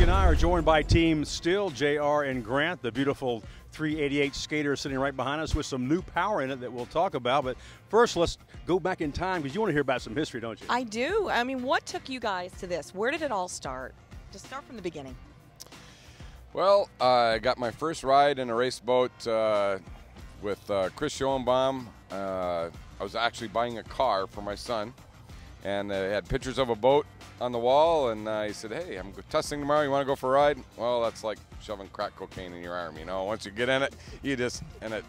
and I are joined by Team Still, JR and Grant, the beautiful 388 skater sitting right behind us with some new power in it that we'll talk about. But first, let's go back in time because you want to hear about some history, don't you? I do. I mean, what took you guys to this? Where did it all start? Just start from the beginning. Well, I got my first ride in a race boat with Chris Schoenbaum. I was actually buying a car for my son, and it had pictures of a boat on the wall, and he said, hey, I'm testing tomorrow, you want to go for a ride? Well, that's like shoving crack cocaine in your arm, you know. Once you get in it, it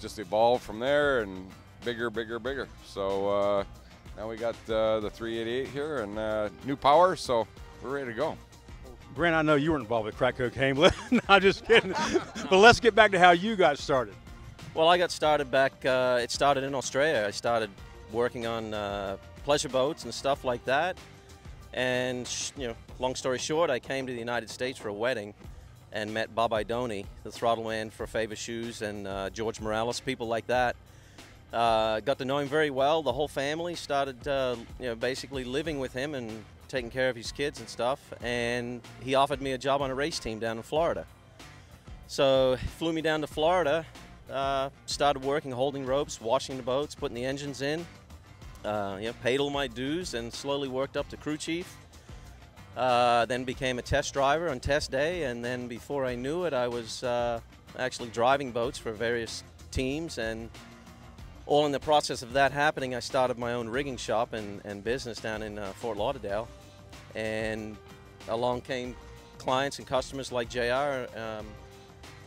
just evolved from there, and bigger, bigger, bigger. So now we got the 388 here, and new power, so we're ready to go. Grant, I know you weren't involved with crack cocaine. I'm just kidding. But let's get back to how you got started. Well, I got started back, it started in Australia. I started working on pleasure boats and stuff like that. And, you know, long story short, I came to the United States for a wedding and met Bob Idoni, the throttle man for Favor Shoes, and George Morales, people like that. Got to know him very well. The whole family started, you know, basically living with him and taking care of his kids and stuff. And he offered me a job on a race team down in Florida. So he flew me down to Florida, started working, holding ropes, washing the boats, putting the engines in. You know, paid all my dues and slowly worked up to crew chief. Then became a test driver on test day, and then before I knew it, I was actually driving boats for various teams. And all in the process of that happening, I started my own rigging shop and business down in Fort Lauderdale. And along came clients and customers like JR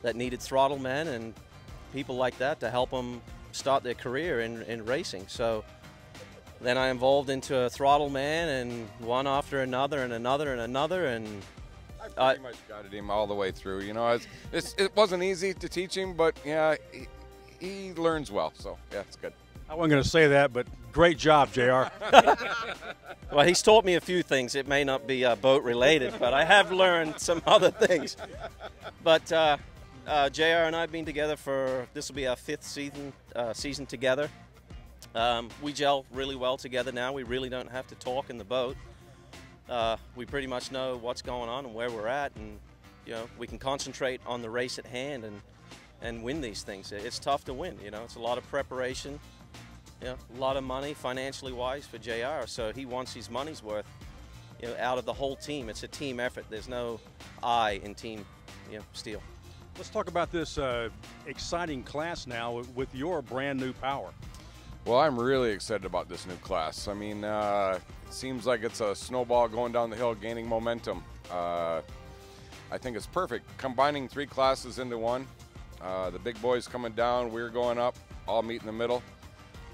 that needed throttle men and people like that to help them start their career in racing. So then I evolved into a throttle man, and one after another and another and another, and I pretty much guided him all the way through. You know, it wasn't easy to teach him, but yeah, he learns well, so yeah, it's good. I wasn't going to say that, but great job, JR. Well, he's taught me a few things. It may not be boat related, but I have learned some other things. But JR and I have been together for, this will be our 5th season together. We gel really well together now. We really don't have to talk in the boat. We pretty much know what's going on and where we're at, and you know, we can concentrate on the race at hand and win these things. It's tough to win, you know. It's a lot of preparation, you know, a lot of money financially wise for JR, so he wants his money's worth, you know, out of the whole team. It's a team effort. There's no I in Team, you know, Steel. Let's talk about this exciting class now with your brand new power. Well, I'm really excited about this new class. I mean, it seems like it's a snowball going down the hill, gaining momentum. I think it's perfect, combining 3 classes into one. The big boys coming down, we're going up, all meet in the middle,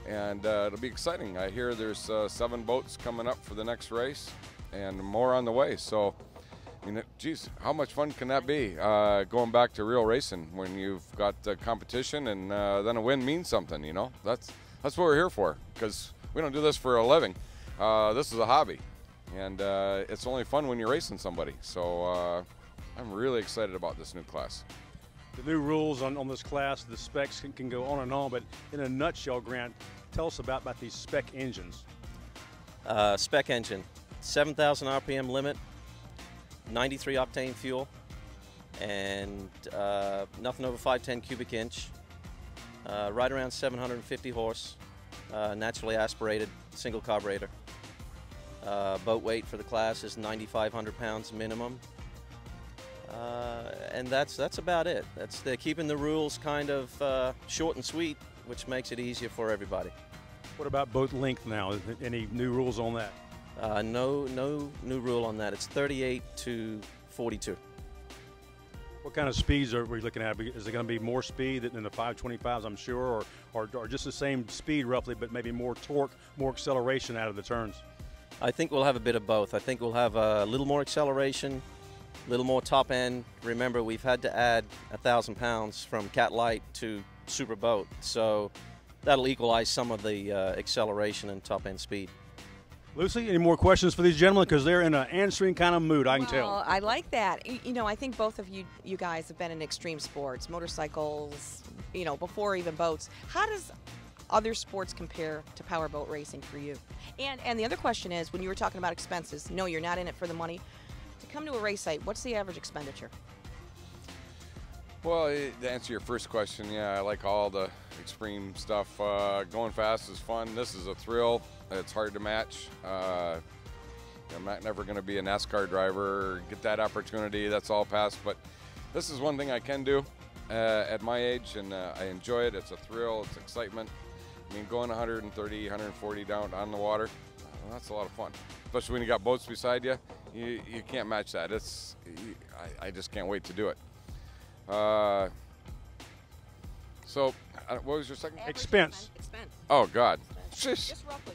and it'll be exciting. I hear there's 7 boats coming up for the next race, and more on the way. So, I mean, geez, how much fun can that be? Going back to real racing when you've got competition, and then a win means something. You know, that's what we're here for, because we don't do this for a living. This is a hobby, and it's only fun when you're racing somebody. So I'm really excited about this new class. The new rules on this class, the specs can go on and on, but in a nutshell, Grant, tell us about these spec engines. Spec engine, 7,000 RPM limit, 93 octane fuel, and nothing over 510 cubic inch. Right around 750 horse, naturally aspirated, single carburetor. Boat weight for the class is 9,500 pounds minimum. And that's about it. They're keeping the rules kind of short and sweet, which makes it easier for everybody. What about boat length now? Any new rules on that? No new rule on that. It's 38 to 42. What kind of speeds are we looking at? Is it going to be more speed than the 525s, I'm sure, or just the same speed roughly, but maybe more torque, more acceleration out of the turns? I think we'll have a bit of both. I think we'll have a little more acceleration, a little more top end. Remember, we've had to add 1,000 pounds from Cat Light to Super Boat, so that'll equalize some of the acceleration and top end speed. Lucy, any more questions for these gentlemen? Because they're in an answering kind of mood, I can tell. I like that. You know, I think both of you guys have been in extreme sports, motorcycles, you know, before even boats. How does other sports compare to powerboat racing for you? And the other question is, when you were talking about expenses, no, you're not in it for the money, To come to a race site, what's the average expenditure? Well, to answer your first question, yeah, I like all the extreme stuff. Going fast is fun. This is a thrill. It's hard to match. I'm never going to be a NASCAR driver or get that opportunity. That's all past. But this is one thing I can do at my age, and I enjoy it. It's a thrill. It's excitement. I mean, going 130, 140 down on the water, that's a lot of fun. Especially when you got boats beside you. You can't match that. I just can't wait to do it. So, what was your second? Expense. Oh, God. Just roughly,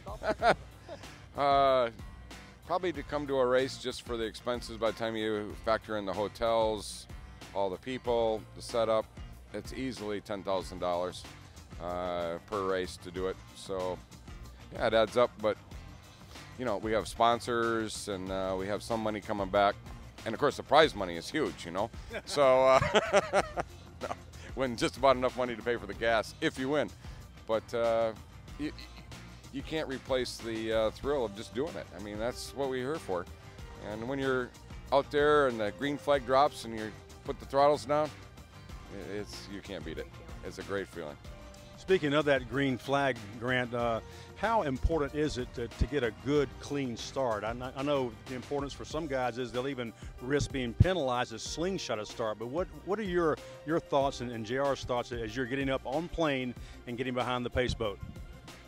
Probably to come to a race just for the expenses. By the time you factor in the hotels, all the people, the setup, it's easily $10,000 per race to do it. So, yeah, it adds up. But, you know, we have sponsors and we have some money coming back. And, of course, the prize money is huge, you know. So, when just about enough money to pay for the gas if you win. But you can't replace the thrill of just doing it. I mean, that's what we're here for. And when you're out there and the green flag drops and you put the throttles down, you can't beat it. It's a great feeling. Speaking of that green flag, Grant, how important is it to get a good, clean start? I know the importance for some guys is they'll even risk being penalized as slingshot a start. But what are your thoughts and JR's thoughts as you're getting up on plane and getting behind the pace boat?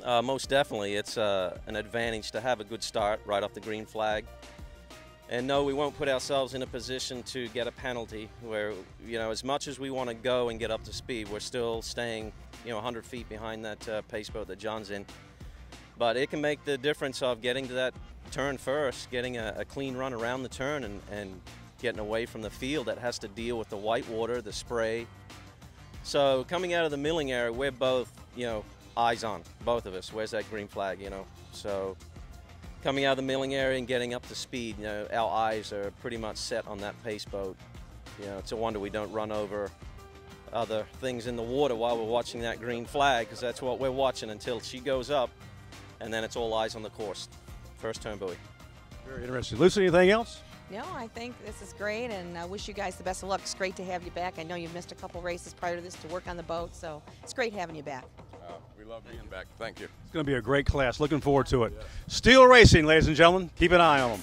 Most definitely. It's an advantage to have a good start right off the green flag. And no, we won't put ourselves in a position to get a penalty where, you know, as much as we want to go and get up to speed, we're still staying, 100 feet behind that pace boat that John's in. But it can make the difference of getting to that turn first, getting a clean run around the turn and getting away from the field that has to deal with the white water, the spray. So coming out of the milling area, we're both, eyes on, both of us. Where's that green flag, So coming out of the milling area and getting up to speed, our eyes are pretty much set on that pace boat. It's a wonder we don't run over other things in the water while we're watching that green flag, because that's what we're watching until she goes up, and then it's all eyes on the course. First turn buoy. Very interesting. Lucy, anything else? No, I think this is great, and I wish you guys the best of luck. It's great to have you back. I know you've missed a couple races prior to this to work on the boat, so it's great having you back. We love being back. Thank you. It's going to be a great class. Looking forward to it. Steel Racing, ladies and gentlemen. Keep an eye on them.